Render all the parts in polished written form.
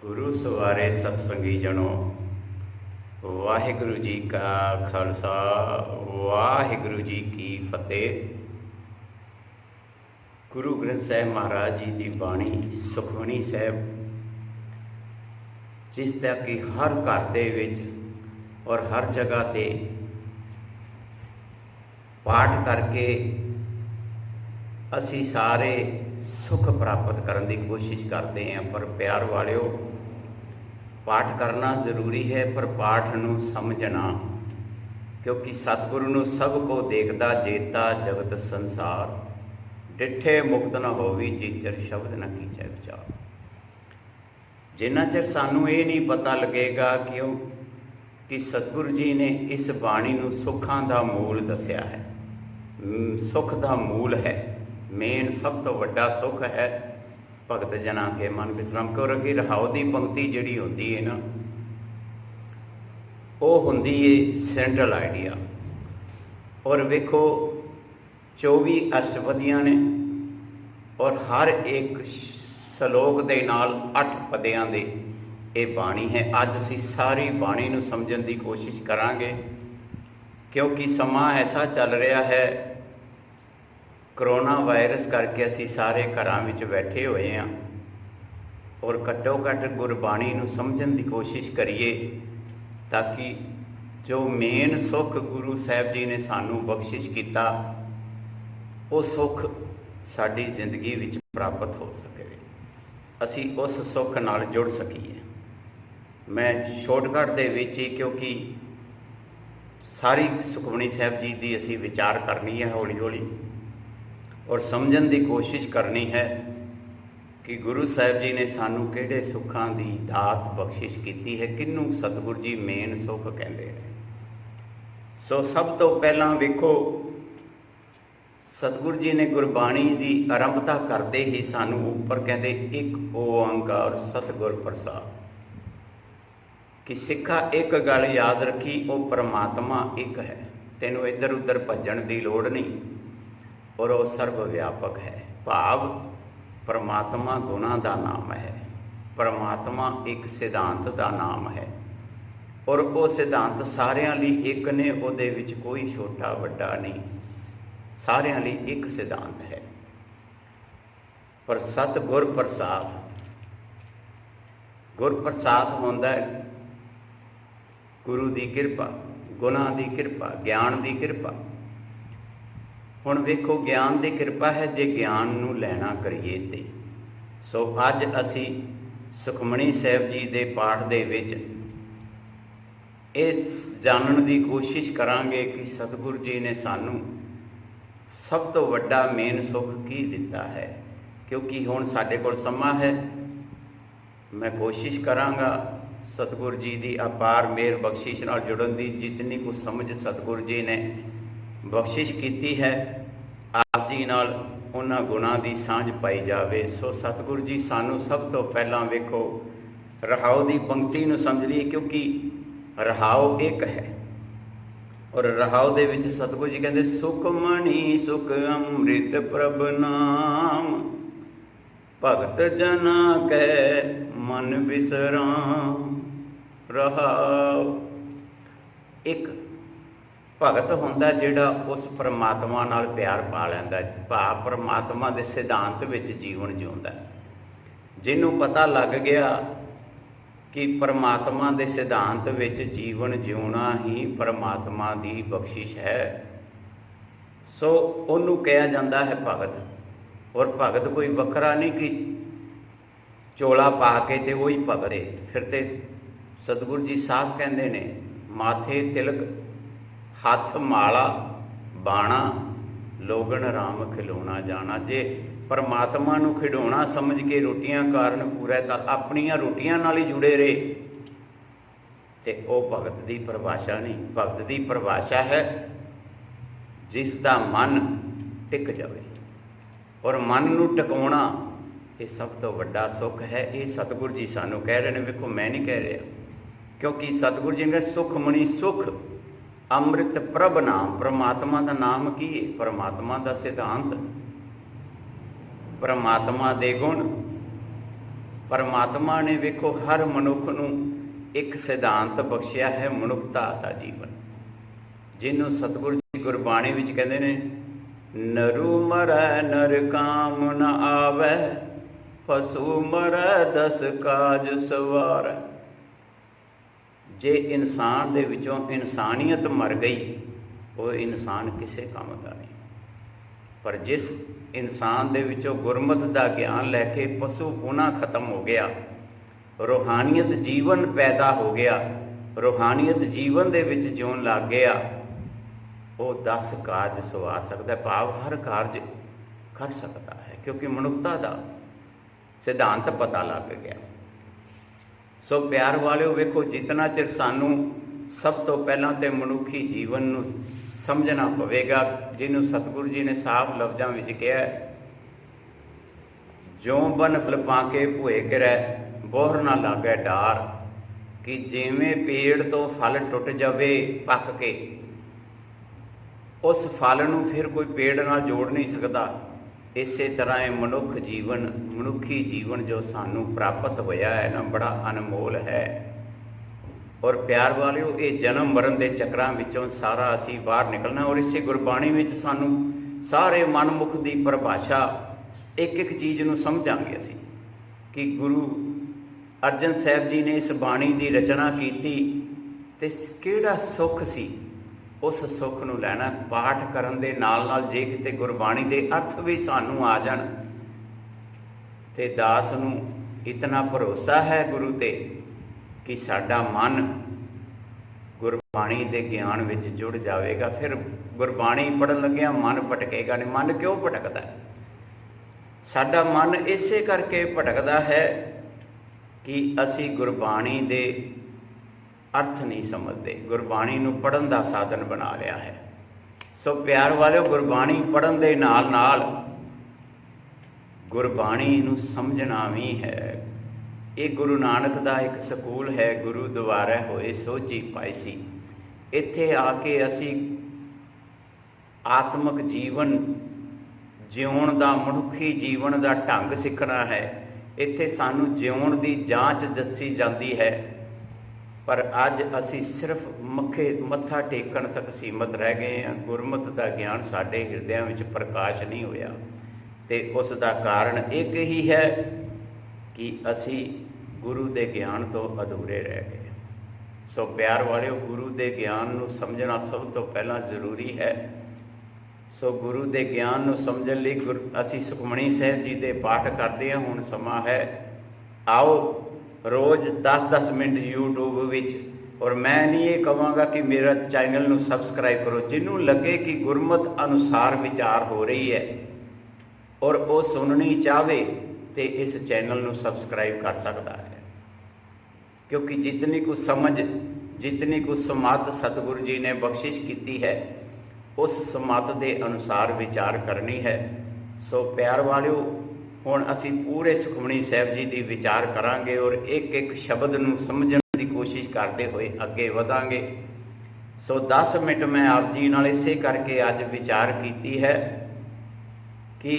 गुरु सवारे सतसंगी जनो वाहिगुरु जी का खालसा वाहिगुरु जी की फतेह। गुरु ग्रंथ साहिब महाराज जी की बाणी सुखमनी साहिब जिसका कि हर घर दे विच और हर जगह ते पाठ करके असी सारे सुख प्राप्त करने की कोशिश करते हैं। पर प्यार वालियो, पाठ करना जरूरी है पर पाठ नूं समझना, क्योंकि सतगुरु नूं सब को देखदा जेता जगत संसार, डिठे मुक्त न होवी चीचर शब्द न कीचै विचार। जिन्ना चिर सानूं ये नहीं पता लगेगा क्यों कि सतगुरु जी ने इस बाणी नूं सुखां दा मूल दस्या है। सुख दा मूल है, मेन सब तो वड्डा सुख है भगत जना के मन विश्राम। क्योंकि रहाओ की पंक्ति जिहड़ी होंदी है ना, वो होंदी है सेंट्रल आइडिया। और वेखो 24 अष्टपदियां ने और हर एक सलोक दे नाल 8 पदियां दे ये बाणी है। अज असी सारी बाणी नूं समझण की कोशिश करांगे, क्योंकि समा ऐसा चल रहा है, करोना वायरस करके असी सारे घरां विच बैठे हुए हैं और घट्टो घट्ट गुरबाणी नूं समझण की कोशिश करिए, ताकि जो मेन सुख गुरु साहब जी ने सानू बख्शिश किया वो सुख साडी जिंदगी विच प्राप्त हो सके, असी उस सुख नाल जुड़ सकीए। मैं शॉर्टकट दे विच ही, क्योंकि सारी सुखमनी साहब जी की असी विचार करनी है हौली हौली और समझण की कोशिश करनी है कि गुरु साहब जी ने सानू किहड़े सुखां की दात बख्शिश की है, किनू सतगुरु जी मेन सुख कहते हैं। सो सब तो पहला वेखो, सतगुरु जी ने गुरबाणी की आरंभता करते ही सानू ऊपर कहते एक ओंकार सतगुर प्रसाद, कि सिखा एक गल याद रखी, वो परमात्मा एक है, तेनों इधर उधर भजन की लोड़ नहीं और वह सर्व व्यापक है। भाव परमात्मा गुणा का नाम है, परमात्मा एक सिद्धांत का नाम है और वो सिद्धांत सारियां लई एक ने, उहदे विच कोई छोटा वड्डा नहीं, सारियां लई एक सिद्धांत है। पर सतगुर प्रसाद, गुर प्रसाद होंदा है गुरु की किरपा, गुणा की किरपा, ज्ञान की किरपा। हुण वेखो ज्ञान की किरपा है जे ज्ञान नूं लैना करिए ते। सो अज असी सुखमनी साहब जी के पाठ दे विच इस जानन की कोशिश करांगे कि सतगुरु जी ने सानू सब तो वड्डा मेन सुख की दिता है। क्योंकि हुण साडे कोल समा है, मैं कोशिश करांगा सतगुरु जी की अपार मेहर बख्शिश नाल जुड़न की, जितनी कुछ समझ सतगुरु जी ने बख्शिश की है, आप जी नाल उन्हां गुणां की सांझ पाई जावे। सो सतगुरु जी सानू सब तो पहला वेखो रहाओ की पंक्ति नूं समझ लीए, क्योंकि रहाओ एक है और रहाओ दे विच सतगुरु जी कहते सुखमणि सुख अमृत प्रभ नाम, भगत जना कै मन विसराम। रहाओ एक भगत होंदा जिहड़ा उस परमात्मा नाल प्यार पा लैंदा, भाव परमात्मा के सिद्धांत विच जीवन जिउंदा। जिन्हों पता लग गया कि परमात्मा के सिद्धांत विच जीवन जिउना ही परमात्मा की बख्शिश है, सो उन्होंने कहा जाता है भगत। और भगत कोई वखरा नहीं कि चोला पा के ते वही भगत है। फिर तो सतगुरु जी साफ कहते ने माथे तिलक हथ माला बाणा, लोगन राम खिलौना जाना। जे परमात्मा नूं खिडौना समझ के रोटियां कारण पूरा तो अपनियां रोटियां नाल ही जुड़े रहे, तो वह भगत की परिभाषा नहीं। भगत की परिभाषा है जिसका मन टिक जाए, और मन नूं टिकाउणा ये सब तो वड्डा सुख है। ये सतगुरु जी सानू कह रहे हैं। वेखो मैं नहीं कह रहा, क्योंकि सतगुरु जी ने सुखमणि सुख अमृत प्रभ नाम, परमात्मा का नाम की है, परमात्मा का सिद्धांत, परमात्मा दे गुण, परमात्मा ने वेखो हर मनुख नूं एक सिद्धांत बख्शिया है, मनुखता का जीवन, जिन्हों सतगुरु जी गुरबाणी विच कहते ने, नरु मरै नर काम न आवै, पशु मरै दस काज सवार। जे इंसान दे विचों इंसानियत मर गई, वो इंसान किसी काम का नहीं। पर जिस इंसान दे विचों गुरमत का ज्ञान लैके पशु पुना खत्म हो गया, रूहानियत जीवन पैदा हो गया, रूहानियत जीवन दे विच जिउण लग गया, वो 10 कारज सवा सकता है, भाव हर कारज कर सकता है, क्योंकि मनुखता का सिद्धांत पता लग गया। सो प्यार वालिओ, वेखो जितना चिर सानू सब तो पहला तो मनुखी जीवन नूं समझना पवेगा, जिन्हों सतगुरु जी ने साफ लफ्ज़ों में कहा, ज्यों बन फिलपा के भुए गिरै, बोहर ना लागै डार। कि जिवें पेड़ तो फल टुट जाए पक के, उस फल नूं फिर कोई पेड़ नाल जोड़ नहीं सकता, इस तरह ये मनुख जीवन, मनुखी जीवन जो सानू प्राप्त होया है ना, बड़ा अनमोल है। और प्यार वालिओ, ये जन्म मरण के चक्रां विचों सारा असी बाहर निकलना। और इसे गुरबाणी विच सानू सारे मनमुख की परिभाषा एक एक चीज़ नूं समझांगे असी, कि गुरु अर्जन साहब जी ने इस बाणी की रचना की ते किहड़ा सुख सी, उस सुख नूं लैना। पाठ करन दे नाल नाल जे किते गुरबाणी के अर्थ भी सानू आ जाण, ते दास नूं इतना भरोसा है गुरु ते कि साडा मन गुरबाणी के ज्ञान विच जुड़ जाएगा। फिर गुरबाणी पढ़न लग्या मन भटकेगा नहीं। मन क्यों भटकदा है? साडा मन इसे करके भटकदा है कि असी गुरबाणी दे अर्थ नहीं समझते, गुरबाणी नूं पढ़न दा साधन बना लिया है। सो प्यार वालिओ, गुरबाणी पढ़न दे नाल नाल गुरबाणी नूं समझना भी है। ये गुरु नानक दा एक स्कूल है, गुरु द्वारा होए सोझी पाईसी। इत्थे आके असी आत्मक जीवन जिउण दा, मनुखी जीवन दा ढंग सीखना है। इत्थे सानू जिउण दी जांच दसी जाती है, पर अज असी सिर्फ मत्था टेकण तक सीमित रह गए हैं। गुरमत का ज्ञान साडे हिरदियां विच प्रकाश नहीं होया, ते उसका कारण एक ही है कि असी गुरु के ज्ञान तो अधूरे रह गए। सो प्यार वालिओ, गुरु के ज्ञान नूं समझना सब तो पहला जरूरी है। सो गुरु के ज्ञान नूं समझण लई असी सुखमणी साहिब जी के पाठ करते हैं। हुण समा है, आओ रोज़ 10-10 मिनट यूट्यूब विच, और मैं नहीं ये कहांगा कि मेरा चैनल नूं सबसक्राइब करो। जिन्हों लगे कि गुरमत अनुसार विचार हो रही है और वो सुननी चाहे तो इस चैनल नूं सबसक्राइब कर सकता है, क्योंकि जितनी कुछ समझ, जितनी कुछ समत सतगुरु जी ने बख्शिश की है, उस समत के अनुसार विचार करनी है। सो प्यार वालिओ, हुण असी पूरे सुखमणी साहिब जी की विचार करांगे और एक एक शब्द नूं समझण की कोशिश करते हुए अगे वधांगे। सो 10 मिनट मैं आप जी नाल इसे करके अज विचार की है कि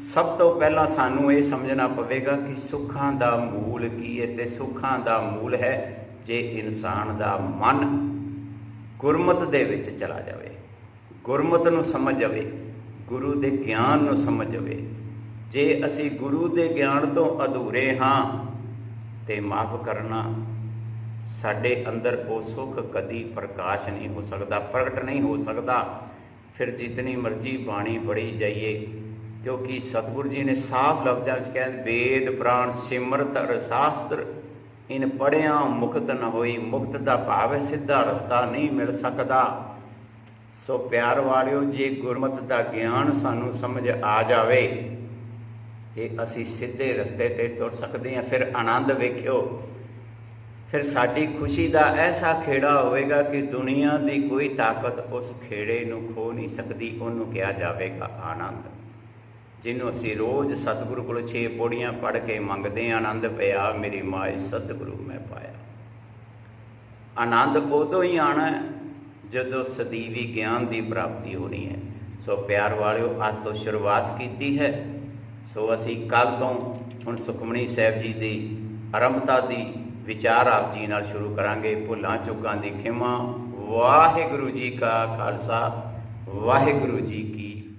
सब तो पहला सानू ये समझना पवेगा कि सुखां दा मूल की है। ते सुखां दा मूल है जे इंसान दा मन गुरमत दे विच चला जाए, गुरमत नूं समझ जाए, गुरु के ज्ञान नूं समझ जाए। जे असी गुरु के ज्ञान तो अधूरे हाँ, तो माफ़ करना, साडे अंदर वो सुख कदी प्रकाश नहीं हो सकता, प्रगट नहीं हो सकता। फिर जितनी मर्जी बाणी पढ़ी जाइए, क्योंकि सतगुरु जी ने साफ लफ्ज़ों में कहा, वेद प्राण सिमरत अर शास्त्र इन पढ़िया मुक्त न होई। मुक्त का भाव है सीधा रस्ता नहीं मिल सकता। सो प्यार वालिओ, जे गुरमत का ज्ञान सानू समझ आ जाए तो असी सीधे रस्ते ते तुर सकते हैं। फिर आनंद वेखियो, फिर साडी खुशी का ऐसा खेड़ा होएगा कि दुनिया की कोई ताकत उस खेड़े नूं खो नहीं सकती। उन्होंने कहा जाएगा आनंद, जिन्हों असी रोज़ सतगुरु को 6 पौड़ियाँ पढ़ के मंगते हैं। आनंद पिया मेरी माए सतगुरु मैं पाया। आनंद उदों ही आना है जदों सदीवी ज्ञान की प्राप्ति होनी है। सो प्यार वालिओ, अज तो शुरुआत की है। सो असी कल तो ਹੁਣ ਸੁਖਮਨੀ ਸਾਹਿਬ ਜੀ ਦੀ ਆਰੰਭਤਾ ਦੀ ਵਿਚਾਰ ਆਪ ਜੀ ਨਾਲ ਸ਼ੁਰੂ ਕਰਾਂਗੇ। ਭੁੱਲਾਂ ਚੁੱਕਾਂ ਦੀ ਖਿਮਾ। ਵਾਹਿਗੁਰੂ ਜੀ ਕਾ ਖਾਲਸਾ, ਵਾਹਿਗੁਰੂ ਜੀ ਕੀ